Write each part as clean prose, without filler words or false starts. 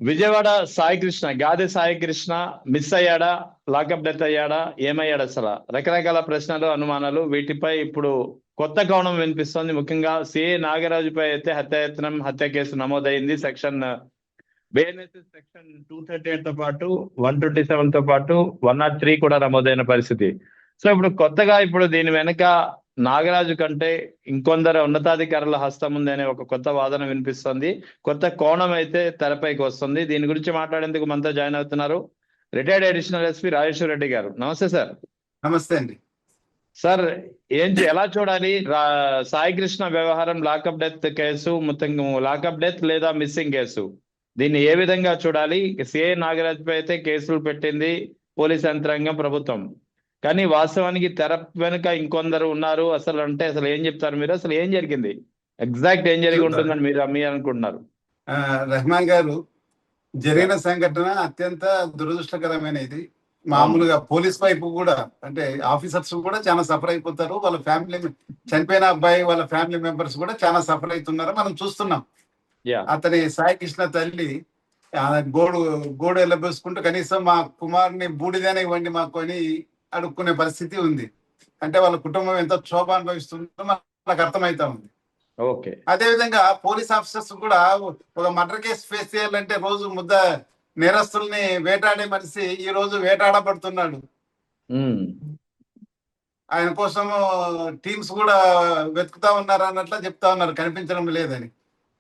Vijayawada Sai Krishna, Gadi Sai Krishna miss అయ్యాడా, lockup death అయ్యాడా, ఏమయ్యాడు అసలు? రకరకాల ప్రశ్నలు, అనుమానాలు. వీటిపై ఇప్పుడు కొత్త కోణం వినిపిస్తోంది. ముఖ్యంగా సిఏ నాగరాజుపై అయితే హత్యాయత్నం, హత్య కేసు నమోదైంది. బిఎన్ఎస్ఎస్ సెక్షన్ 238 తో పాటు 127 తో పాటు 103 కూడా నమోదైన పరిస్థితి. సో ఇప్పుడు కొత్తగా దీని వెనక నాగరాజు కంటే ఇంకొందరు ఉన్నతాధికారుల హస్తం ఉంది అనే ఒక కొత్త వాదన వినిపిస్తుంది. కొత్త కోణం అయితే తెరపైకి వస్తుంది. దీని గురించి మాట్లాడేందుకు మనతో జాయిన్ అవుతున్నారు retired additional SP Rajeshwara Reddy గారు. నమస్తే సార్. నమస్తే అండి. సార్, ఎలా చూడాలి సాయి కృష్ణ వ్యవహారం? లాకప్ డెత్ కేసు, మొత్తం లాకప్ డెత్ లేదా మిస్సింగ్ కేసు, దీన్ని ఏ విధంగా చూడాలి? సిఐ నాగరాజ్ పై అయితే కేసులు పెట్టింది పోలీస్ యంత్రాంగం, ప్రభుత్వం. కానీ వాస్తవానికి తెర వెనుక ఇంకొందరు ఉన్నారు. అసలు ఏం చెప్తారు మీరు? అసలు ఏం జరిగింది, ఎగ్జాక్ట్ ఏం జరిగి ఉంటుందని మీరు అనుకుంటున్నారు? రెహమాన్ గారు, జరిగిన సంఘటన అత్యంత దురదృష్టకరమైనది. మామూలుగా పోలీస్ వైపు కూడా, అంటే ఆఫీసర్స్ కూడా చాలా సఫర్ అయిపోతారు. వాళ్ళ ఫ్యామిలీ, చనిపోయిన అబ్బాయి వాళ్ళ ఫ్యామిలీ మెంబర్స్ కూడా చాలా సఫర్ అవుతున్నారు, మనం చూస్తున్నాం. అతని సాయి కృష్ణ తల్లి గోడు ఎల్లబోసుకుంటూ కనీసం మా కుమారుని బూడిదనే ఇవ్వండి మాకు అని అడుక్కునే పరిస్థితి ఉంది. అంటే వాళ్ళ కుటుంబం ఎంత క్షోభ అనుభవిస్తుందో మనకు అర్థమవుతా ఉంది. అదే విధంగా పోలీస్ ఆఫీసర్స్ కూడా ఒక మర్డర్ కేసు ఫేస్ చేయాలంటే రోజు నేరస్తుల్ని వేటాడే మనిషి ఈ రోజు వేటాడబడుతున్నాడు. ఆయన కోసం టీమ్స్ కూడా వెతుకుతా ఉన్నారు అన్నట్లా చెప్తా ఉన్నారు, కనిపించడం లేదని.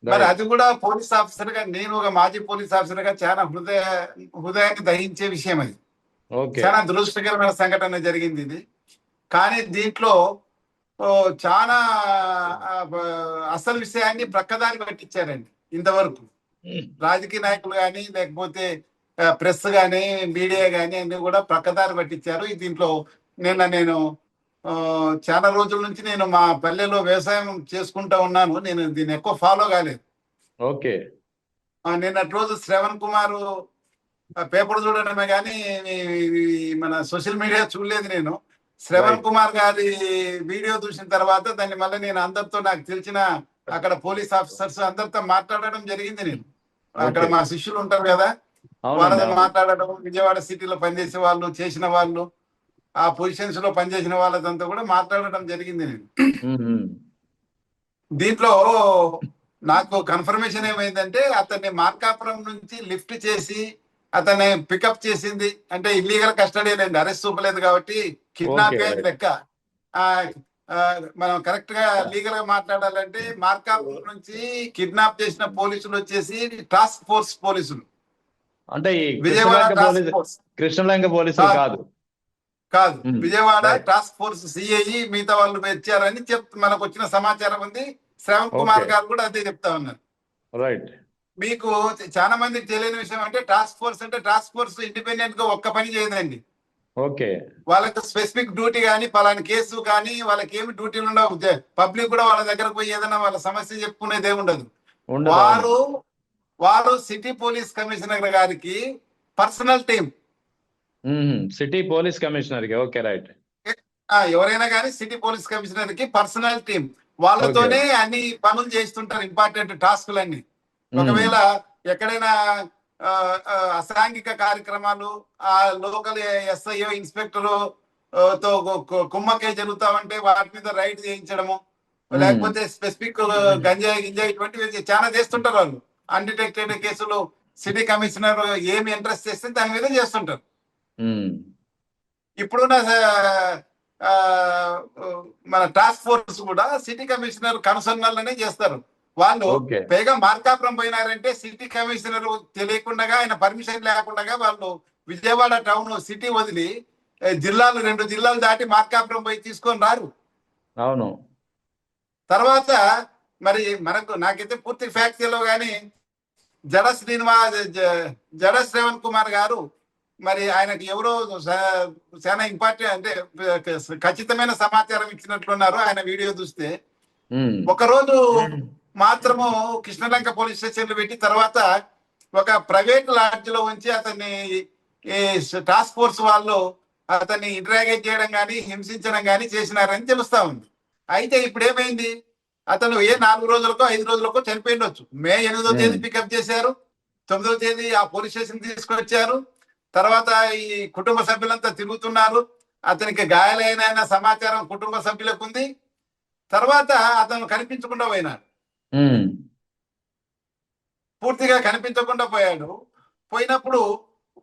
మరి అది కూడా పోలీస్ ఆఫీసర్ గా, నేను ఒక మాజీ పోలీస్ ఆఫీసర్ గా చాలా హృదయాన్ని దహించే విషయం. అది చాలా దురదృష్టకరమైన సంఘటన జరిగింది ఇది. కానీ దీంట్లో చాలా అసలు విషయాన్ని ప్రక్కదారి పట్టించారండి. ఇంతవరకు రాజకీయ నాయకులు కానీ, లేకపోతే ప్రెస్ కానీ, మీడియా కానీ అన్ని కూడా ప్రక్కదారి పట్టించారు. దీంట్లో నేను చాలా రోజుల నుంచి నేను మా పల్లెలో వ్యవసాయం చేసుకుంటా ఉన్నాను. నేను దీన్ని ఎక్కువ ఫాలో కాలేదు. నిన్నటి రోజు శ్రవణ్ కుమార్ పేపర్ చూడడమే కానీ మన సోషల్ మీడియా చూడలేదు. నేను శ్రవణ్ కుమార్ గారి వీడియో చూసిన తర్వాత దాన్ని మళ్ళీ నేను అందరితో, నాకు తెలిసిన అక్కడ పోలీస్ ఆఫీసర్స్ అందరితో మాట్లాడడం జరిగింది. నేను అక్కడ మా శిష్యులు ఉంటారు కదా, వాళ్ళతో మాట్లాడడం, విజయవాడ సిటీలో పనిచేసే వాళ్ళు, చేసిన వాళ్ళు, ఆ పొజిషన్స్ లో పనిచేసిన వాళ్ళదంతా కూడా మాట్లాడడం జరిగింది. నేను దీంట్లో నాకు కన్ఫర్మేషన్ ఏమైందంటే, అతన్ని మార్కాపురం నుంచి లిఫ్ట్ చేసి అతన్ని పికప్ చేసింది అంటే ఇల్లీగల్ కస్టడీ లేండి, అరెస్ట్ చూపలేదు కాబట్టి కిడ్నాప్ లెక్క. మనం కరెక్ట్ గా లీగల్ గా మాట్లాడాలంటే మార్కాపురం నుంచి కిడ్నాప్ చేసిన పోలీసులు వచ్చేసి టాస్క్ ఫోర్స్ పోలీసులు, అంటే విజయవాడ టాస్క్ ఫోర్స్, కృష్ణలంక పోలీసులు కాదు, విజయవాడ టాస్క్ ఫోర్స్ సిఐ మిగతా వాళ్ళు వచ్చారని మనకు వచ్చిన సమాచారం ఉంది. శ్రవణ్ కుమార్ గారు కూడా అదే చెప్తా ఉన్నారు. మీకు చాలా మందికి తెలియని విషయం అంటే, టాస్క్ ఫోర్స్ అంటే టాస్క్ ఫోర్స్ ఇండిపెండెంట్ గా ఒక్క పని చేయదండి. వాళ్ళకి స్పెసిఫిక్ డ్యూటీ కానీ, పలాని కేసు కానీ, వాళ్ళకి ఏమి డ్యూటీలు ఉండవు. పబ్లిక్ కూడా వాళ్ళ దగ్గరకు పోయి ఏదైనా వాళ్ళ సమస్య చెప్పుకునేదే ఉండదు. వారు సిటీ పోలీస్ కమిషనర్ గారికి personal team. City police commissioner కి ఎవరైనా కానీ సిటీ పోలీస్ కమిషనర్ కి పర్సనల్ టీం, వాళ్ళతోనే అన్ని పనులు చేస్తుంటారు, ఇంపార్టెంట్ టాస్కులన్నీ. ఒకవేళ ఎక్కడైనా అసాంఘిక కార్యక్రమాలు ఆ లోకల్ ఎస్ఐఓ ఇన్స్పెక్టర్ తో కుమ్మకే జరుగుతామంటే వాటి మీద రైడ్ చేయించడము, లేకపోతే స్పెసిఫిక్ గంజాయి ఇటువంటివి చాలా చేస్తుంటారు వాళ్ళు. అన్డిటెక్టెడ్ కేసులు సిటీ కమిషనర్ ఏమి ఇంట్రెస్ట్ చేస్తే దాని మీద చేస్తుంటారు. ఇప్పుడున్న మన టాస్క్ ఫోర్స్ కూడా సిటీ కమిషనర్ కనుసన్నలనే చేస్తారు. వాళ్ళు పైగా మార్కాపురం పోయినారంటే సిటీ కమిషనర్ తెలియకుండా, ఆయన పర్మిషన్ లేకుండా వాళ్ళు విజయవాడ టౌన్ సిటీ వదిలి రెండు జిల్లాలు దాటి మార్కాపురం పోయి తీసుకొని రారు. అవును. తర్వాత మరి నాకైతే పూర్తి ఫ్యాక్ట్ తెలియదు కానీ జడ శ్రవణ్ కుమార్ గారు, మరి ఆయనకు ఎవరో చాలా ఇంపార్టెంట్ అంటే ఖచ్చితమైన సమాచారం ఇచ్చినట్లున్నారు. ఆయన వీడియో చూస్తే ఒకరోజు మాత్రము కృష్ణలంక పోలీస్ స్టేషన్ లో పెట్టి, తర్వాత ఒక ప్రైవేట్ లాడ్జ్ లో ఉంచి అతన్ని టాస్క్ ఫోర్స్ వాళ్ళు అతన్ని ఇంటరాగేట్ చేయడం కానీ, హింసించడం కానీ చేసినారని తెలుస్తా ఉంది. అయితే ఇప్పుడు ఏమైంది, అతను 4 రోజులకో 5 రోజులకో చనిపోయిండొచ్చు. మే 8వ తేదీ పికప్ చేశారు, 9వ తేదీ ఆ పోలీస్ స్టేషన్ తీసుకొచ్చారు. తర్వాత ఈ కుటుంబ సభ్యులంతా తిరుగుతున్నారు. అతనికి గాయాలైన సమాచారం కుటుంబ సభ్యులకు ఉంది. తర్వాత అతను కనిపించకుండా పోయినాడు, ఉమ్, పూర్తిగా కనిపించకుండా పోయాడు. పోయినప్పుడు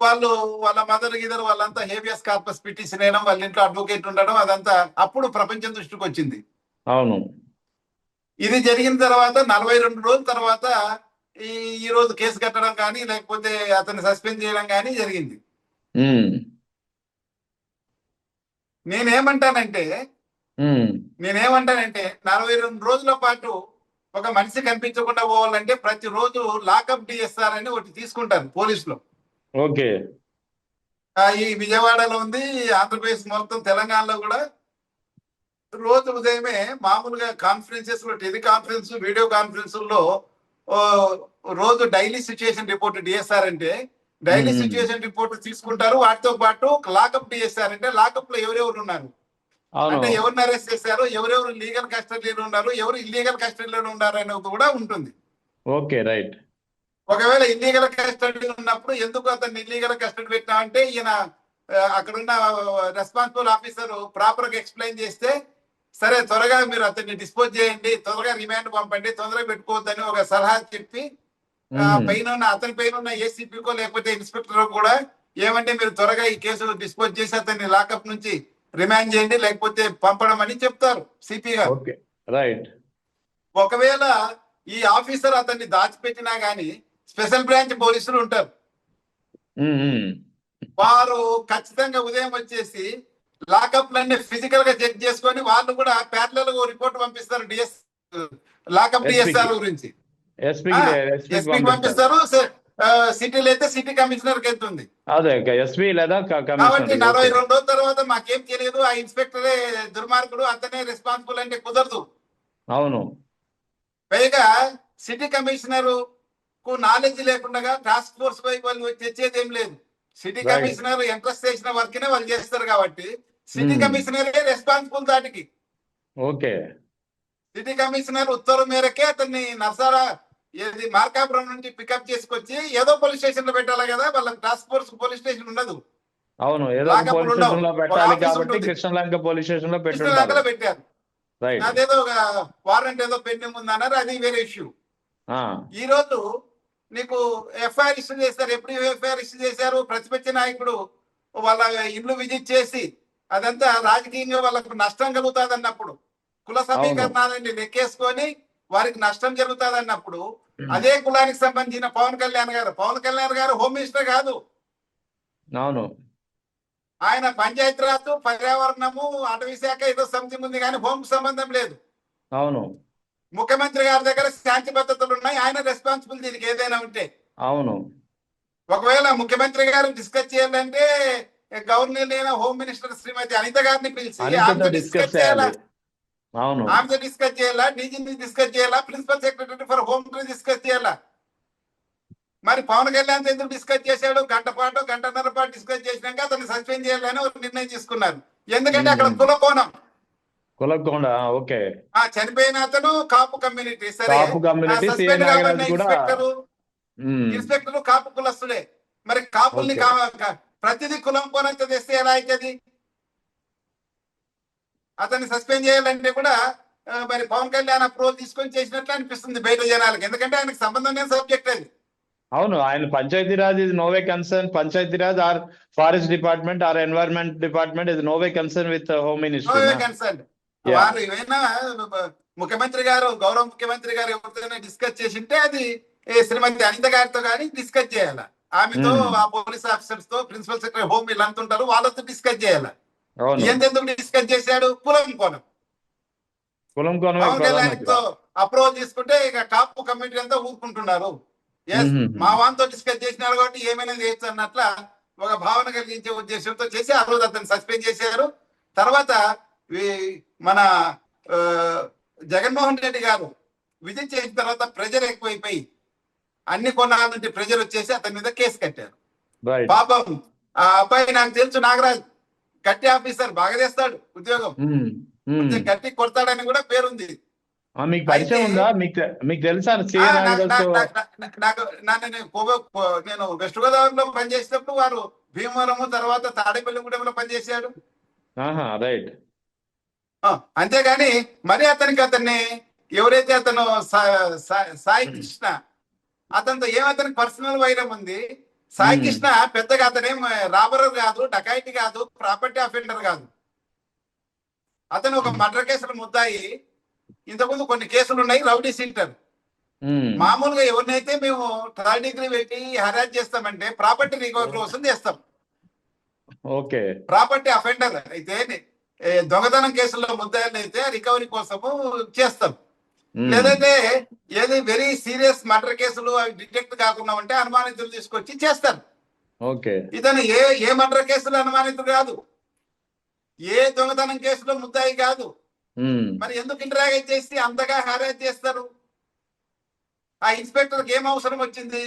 వాళ్ళ మదర్ గిదర్ వాళ్ళంతా హేబియస్ కార్పస్ పిటిషన్ వేయడం, వాళ్ళ ఇంట్లో అడ్వకేట్ ఉండడం, అదంతా అప్పుడు ప్రపంచం దృష్టికి వచ్చింది. అవును. ఇది జరిగిన తర్వాత 42 రోజుల తర్వాత ఈ రోజు కేసు కట్టడం కానీ లేకపోతే అతన్ని సస్పెండ్ చేయడం కానీ జరిగింది. ఉమ్, నేనేమంటానంటే ఉమ్, 42 రోజుల పాటు ఒక మనిషి కనిపించకుండా పోవాలంటే ప్రతిరోజు లాకప్ డిఎస్ఆర్ అని ఒకటి తీసుకుంటారు పోలీసులు. ఓకే. ఈ విజయవాడలో ఉంది, ఆంధ్రప్రదేశ్ మొత్తం, తెలంగాణలో కూడా రోజు ఉదయమే మామూలుగా కాన్ఫరెన్సెస్ లో, టెలికాన్ఫరెన్స్, వీడియో కాన్ఫరెన్సుల్లో రోజు డైలీ సిచ్యుయేషన్ రిపోర్ట్ డిఎస్ఆర్ అంటే డైలీ సిచ్యుయేషన్ రిపోర్ట్ తీసుకుంటారు. వాటితో పాటు లాకప్ డిఎస్ఆర్ అంటే లాకప్ లో ఎవరెవరు ఉన్నారు, అంటే ఎవరిని అరెస్ట్ చేశారు, ఎవరెవరు లీగల్ కస్టడీలో ఉన్నారు, ఎవరు ఇల్లీగల్ కస్టడీలో ఉన్నారు అనేది కూడా ఉంటుంది. Okay, right. ఒకవేళ ఇల్లీగల్ కస్టడీ ఉన్నప్పుడు ఎందుకు అతన్ని ఇల్లీగల్ కస్టడీ పెట్టినా అంటే ఈయన అక్కడున్న రెస్పాన్సిబుల్ ఆఫీసర్ ప్రాపర్ గా ఎక్స్ప్లెయిన్ చేస్తే, సరే త్వరగా మీరు అతన్ని డిస్పోజ్ చేయండి, త్వరగా రిమాండ్ పంపండి, తొందరగా పెట్టుకోవద్దని ఒక సలహా చెప్పి అతని పైన ఉన్న ఏసీపీకో లేకపోతే ఇన్స్పెక్టర్ కూడా ఏమంటే మీరు త్వరగా ఈ కేసు డిస్పోజ్ చేసి అతన్ని లాకప్ నుంచి రిమాండ్ చేయండి, లేకపోతే పంపడం అని చెప్తారు సిపి గారు. Okay, right. ఒకవేళ ఈ ఆఫీసర్ అతన్ని దాచిపెట్టినా గానీ స్పెషల్ బ్రాంచ్ పోలీసులు ఉంటారు, వారు ఖచ్చితంగా ఉదయం వచ్చేసి లాకప్లన్నీ ఫిజికల్ గా చెక్ చేసుకొని వాళ్ళు కూడా ప్యారలల్ గా రిపోర్ట్ పంపిస్తారు లాకప్ డిఎస్ఆర్ గురించి. ఎస్పీకి పంపిస్తారు, సిటీలో అయితే సిటీ కమిషనర్ కి వెళ్తుంది. అదే ఎస్పీ లేదా కాబట్టి 42 రోజుల తర్వాత మాకేం తెలియదు, ఆ ఇన్స్పెక్టరే దుర్మార్గుడు, అతనే రెస్పాన్సిబుల్ అంటే కుదరదు. అవును. పైగా సిటీ కమిషనర్ కు నాలెడ్జ్ లేకుండా టాస్క్ ఫోర్స్ పై వాళ్ళు తెచ్చేది ఏం లేదు. సిటీ కమిషనర్ ఇంట్రెస్ట్ చేసిన వర్క్ నే వాళ్ళు చేస్తారు కాబట్టి సిటీ కమిషనరే రెస్పాన్సిబుల్ దాటికి. ఓకే. సిటీ కమిషనర్ ఉత్తర్వు మేరకే అతన్ని నర్సారా మార్కాపురం నుంచి పికప్ చేసుకొచ్చి ఏదో పోలీస్ స్టేషన్ లో పెట్టాలి కదా, వాళ్ళ టాస్క్ ఫోర్స్ పోలీస్ స్టేషన్ ఉండదు. అవును, ఏదో పోలీస్ స్టేషన్ లో పెట్టాలి కాబట్టి కృష్ణలంక పోలీస్ స్టేషన్ లో పెట్టారు. అదేదో ఒక వారెంట్ ఏదో పెండింగ్ ఉందన్నారు, అది వేరే ఇష్యూ. ఈ రోజు నీకు ఎఫ్ఐఆర్ ఇష్యూ చేస్తారు. ఎప్పుడు ఎఫ్ఐఆర్ ఇష్యూ చేశారు? ప్రతిపక్ష నాయకుడు వాళ్ళ ఇల్లు విజిట్ చేసి అదంతా రాజకీయంగా వాళ్ళకు నష్టం కలుగుతుంది అన్నప్పుడు, కుల సమీకరణాలని లెక్కేసుకొని వారికి నష్టం జరుగుతుంది అన్నప్పుడు, అదే కులానికి సంబంధించిన పవన్ కళ్యాణ్ గారు హోమ్ మినిస్టర్ కాదు. అవును, ఆయన పంచాయతీరాజ్, పర్యావరణము, అటవీ శాఖ ఏదో సంథింగ్ ఉంది కానీ హోమ్ సంబంధం లేదు. అవును. ముఖ్యమంత్రి గారి దగ్గర శాంతి భద్రతలు ఉన్నాయి, ఆయన రెస్పాన్సిబుల్ దీనికి ఏదైనా ఉంటే. అవును. ఒకవేళ ముఖ్యమంత్రి గారు డిస్కస్ చేయాలంటే గవర్నర్ అయిన హోమ్ మినిస్టర్ శ్రీమతి అనిత గారిని పిలిచి ఆమెతో డిస్కస్ చేయాలా, ఆమెతో డిస్కస్ చేయాలా, డీజీని డిస్కస్ చేయాలా, principal secretary for home discuss చేయాలా. మరి పవన్ కళ్యాణ్ ఎందుకు డిస్కస్ చేశాడు? గంటన్నర పాటు డిస్కస్ చేసినాక అతన్ని సస్పెండ్ చేయాలని ఒక నిర్ణయం తీసుకున్నారు. ఎందుకంటే అక్కడ కులకోణం. ఓకే. చనిపోయిన అతను కాపు కమ్యూనిటీ, సరే ఇన్స్పెక్టర్ కాపు కులస్తుడే, మరి కాపుల్ని ప్రతిదీ కులం కోనంత తెస్తే ఎలా అవుతుంది? అతన్ని సస్పెండ్ చేయాలంటే కూడా మరి పవన్ కళ్యాణ్ అప్రూవల్ తీసుకొని చేసినట్లు అనిపిస్తుంది బయట జనాలకు, ఎందుకంటే ఆయనకు సంబంధం లేని సబ్జెక్ట్ అది. అవును, ఆయన Panchayati Raj is నోవే concern, Panchayati Raj or forest department are environment department is నోవే concern with home minister. నోవే concern. వారు ఏమైనా ముఖ్యమంత్రి గారు, గౌరవ ముఖ్యమంత్రి గారు ఎవరితోనే డిస్కస్ చేసింటే అది శ్రీమతి అనిత గారితో కానీ డిస్కస్ చేయాలి. ఆమెతో, ఆ పోలీస్ ఆఫీసర్స్ తో, ప్రిన్సిపల్ సెక్రటరీ హోమ్ వీళ్ళంతా ఉంటారు, వాళ్ళతో డిస్కస్ చేయాలి. ఎందుకు డిస్కస్ చేశాడు? కులం కోణం. పవన్ కళ్యాణ్ తో అప్రూవల్ తీసుకుంటే ఇక కాపు కమిటీ అంతా ఊరుకుంటున్నారు. మా వాంతో డిస్కస్ చేసినారు కాబట్టి ఏమైనా చేయొచ్చు అన్నట్ల ఒక భావన కలిగించే ఉద్దేశంతో చేసి ఆ రోజు అతన్ని సస్పెండ్ చేశారు. తర్వాత మన జగన్మోహన్ రెడ్డి గారు విజిట్ చేసిన తర్వాత ప్రెజర్ ఎక్కువైపోయి అన్ని కొన్నాళ్ళ నుండి ప్రెజర్ వచ్చేసి అతని మీద కేసు కట్టారు. పాపం ఆ అబ్బాయి, నాకు తెలుసు, నాగరాజ్ గట్టి ఆఫీసర్, బాగా చేస్తాడు ఉద్యోగం, గట్టి కొడతాడని కూడా పేరుంది. మీకు పరిచయం అయితే ఉందా? మీకు తెలుసా ఆ, సిఏ నాకు నాగరాజుతో? నాకు నాకు నాకు నాకు నన్ను నేను వెస్ట్ గోదావరిలో పనిచేసేటప్పుడు వారు భీమవరము తర్వాత తాడేపల్లిగూడెంలో పనిచేశాడు. ఆహా, రైట్. ఆ, అంతేగాని మరి అతన్ని ఎవరైతే అతను సాయి కృష్ణ, అతనితో అతనికి పర్సనల్ వైరం ఉంది. సాయి కృష్ణ పెద్దగా అతనేం రాబర్ కాదు, డకాయిటీ కాదు, ప్రాపర్టీ అఫెండర్ కాదు. అతను ఒక మర్డర్ కేసులు ముద్దాయి. ఇంతకుముందు కొన్ని కేసులు ఉన్నాయి, రౌడీ షీటర్. మామూలుగా ఎవరినైతే మేము థర్డ్ డిగ్రీ పెట్టి హరాజ్ చేస్తామంటే ప్రాపర్టీ రికవరీ కోసం చేస్తాం. ఓకే. ప్రాపర్టీ అఫెండర్ అయితే దొంగతనం కేసుల్లో ముద్దాయిలు అయితే రికవరీ కోసము చేస్తాం. లేదంటే ఏది వెరీ సీరియస్ మర్డర్ కేసులు అవి డిటెక్ట్ కాకుండా ఉంటే అనుమానితులు తీసుకొచ్చి చేస్తారు. ఓకే. ఇతను ఏ మర్డర్ కేసులో అనుమానితుడు కాదు, ఏ దొంగతనం కేసులో ముద్దాయి కాదు. మరి ఎందుకు ఇంటరాగేట్ చేసి అంతగా హరాజ్ చేస్తారు? ఆ ఇన్స్పెక్టర్కి ఏం అవసరం వచ్చింది?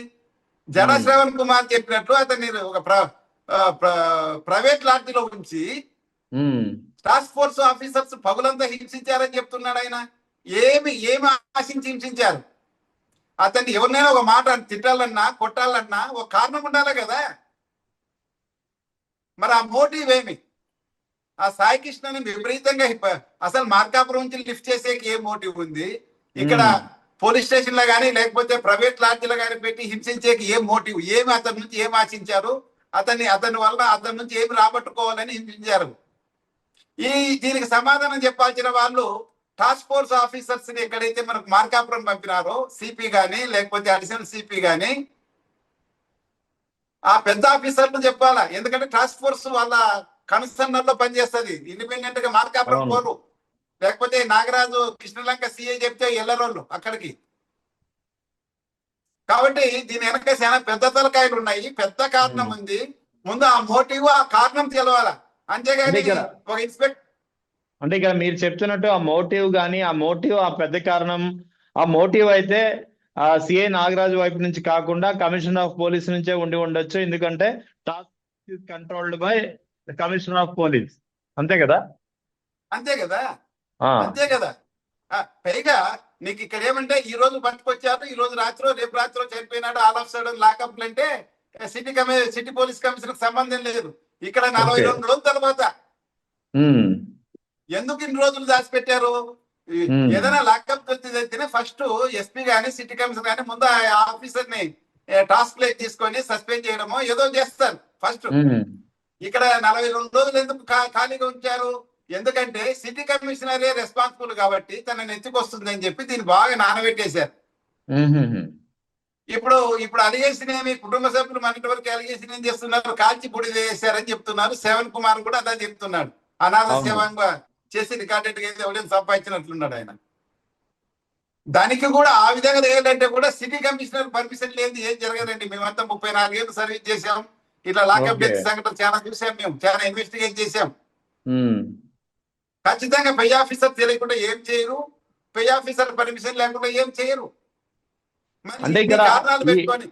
జడ శ్రవణ్ కుమార్ చెప్పినట్లు అతన్ని ఒక ప్రైవేట్ లాడ్జిలో ఉంచి టాస్క్ ఫోర్స్ ఆఫీసర్స్ పగులంతా హింసించారని చెప్తున్నాడు ఆయన. ఏమి ఆశించి హింసించారు? అతన్ని ఎవరినైనా ఒక మాట తిట్టాలన్నా కొట్టాలన్నా ఒక కారణం ఉండాలి కదా. మరి ఆ మోటివ్ ఏమి? ఆ సాయి కృష్ణని విపరీతంగా అసలు మార్కాపురం నుంచి లిఫ్ట్ చేసేకి ఏ మోటివ్ ఉంది? ఇక్కడ పోలీస్ స్టేషన్ లో కానీ లేకపోతే ప్రైవేట్ లాడ్జిలో కానీ పెట్టి హింసించేకి ఏ మోటివ్? ఏమి అతని నుంచి ఏం ఆశించారు? అతని వల్ల అతని నుంచి ఏమి రాబట్టుకోవాలని హింసించారు? దీనికి సమాధానం చెప్పాల్సిన వాళ్ళు టాస్క్ ఫోర్స్ ఆఫీసర్స్ ని ఎక్కడైతే మనకు మార్కాపురం పంపినారో సిపి గాని లేకపోతే అడిషనల్ సిపి గాని ఆ పెద్ద ఆఫీసర్లు చెప్పాలా. ఎందుకంటే టాస్క్ ఫోర్స్ వాళ్ళ కన్సర్నర్ లో పనిచేస్తుంది, ఇండిపెండెంట్ గా మార్కాపురం పోరు. లేకపోతే నాగరాజు కృష్ణలంక సిఐ చెప్తే ఎల్లరోళ్ళు అక్కడికి. కాబట్టి దీని వెనక చాలా పెద్ద తలకాయలు ఉన్నాయి, పెద్ద కారణం ఉంది. ముందు ఆ మోటివ్ ఆ కారణం తెలవాలా. అంతేగాని ఒక ఇన్స్పెక్టర్ అంటే ఇక్కడ మీరు చెప్తున్నట్టు ఆ మోటివ్ ఆ పెద్ద కారణం, ఆ మోటివ్ అయితే ఆ సిఐ నాగరాజు వైపు నుంచి కాకుండా కమిషనర్ ఆఫ్ పోలీస్ నుంచే ఉండి ఉండొచ్చు. ఎందుకంటే task controlled by commissioner of police. అంతే కదా? అంతే కదా. పైగా నీకు ఇక్కడ ఏమంటే ఈ రోజు పట్టుకొచ్చారు, ఈ రోజు రేపు రాత్రో చనిపోయినాడు, ఆల్ ఆఫ్ సడన్ లాకప్ అంటే సిటీ పోలీస్ కమిషనర్ సంబంధం లేదు. ఇక్కడ 42 రోజుల తర్వాత ఎందుకు ఇన్ని రోజులు దాచిపెట్టారు? ఏదైనా లాకప్ దొరికితే ఫస్ట్ ఎస్పీ గానీ సిటీ కమిషనర్ గానీ ముందు ఆ ఆఫీసర్ ని టాస్క్ లైట్ తీసుకొని సస్పెండ్ చేయడమో ఏదో చేస్తారు ఫస్ట్. ఇక్కడ 42 రోజులు ఎందుకు ఖాళీగా ఉంచారు? ఎందుకంటే సిటీ కమిషనరే రెస్పాన్సిబుల్ కాబట్టి తనని ఎత్తుకొస్తుందని చెప్పి దీన్ని బాగా నానబెట్టేశారు. ఇప్పుడు అలిగేషన్ ఏమి? కుటుంబ సభ్యులు మన వరకు అలిగేషన్ ఏం చేస్తున్నారు? కాల్చి పొడి వేసారని చెప్తున్నారు. శ్రవణ్ కుమార్ కూడా అదే చెప్తున్నాడు. అనాథ సేవంగా చేసి రికార్డెడ్ ఎవిడెన్స్ సంపాదించినట్లున్నాడు ఆయన. దానికి కూడా ఆ విధంగా ఏంటంటే కూడా సిటీ కమిషనర్ పర్మిషన్ లేదు, ఏం జరగదండి. మేమంతా 34 ఏళ్ళు సర్వీస్ చేశాం, ఇట్లా లాకప్ డెత్ సంఘటన చాలా చూసాం, మేము చాలా ఇన్వెస్టిగేట్ చేశాం. ఖచ్చితంగా పై ఆఫీసర్ తెలియకుండా ఏం చేయరు, పై ఆఫీసర్ పర్మిషన్ లేకుండా ఏం చేయరు. అంటే ఇక్కడ కారణాలు పెట్టుకొని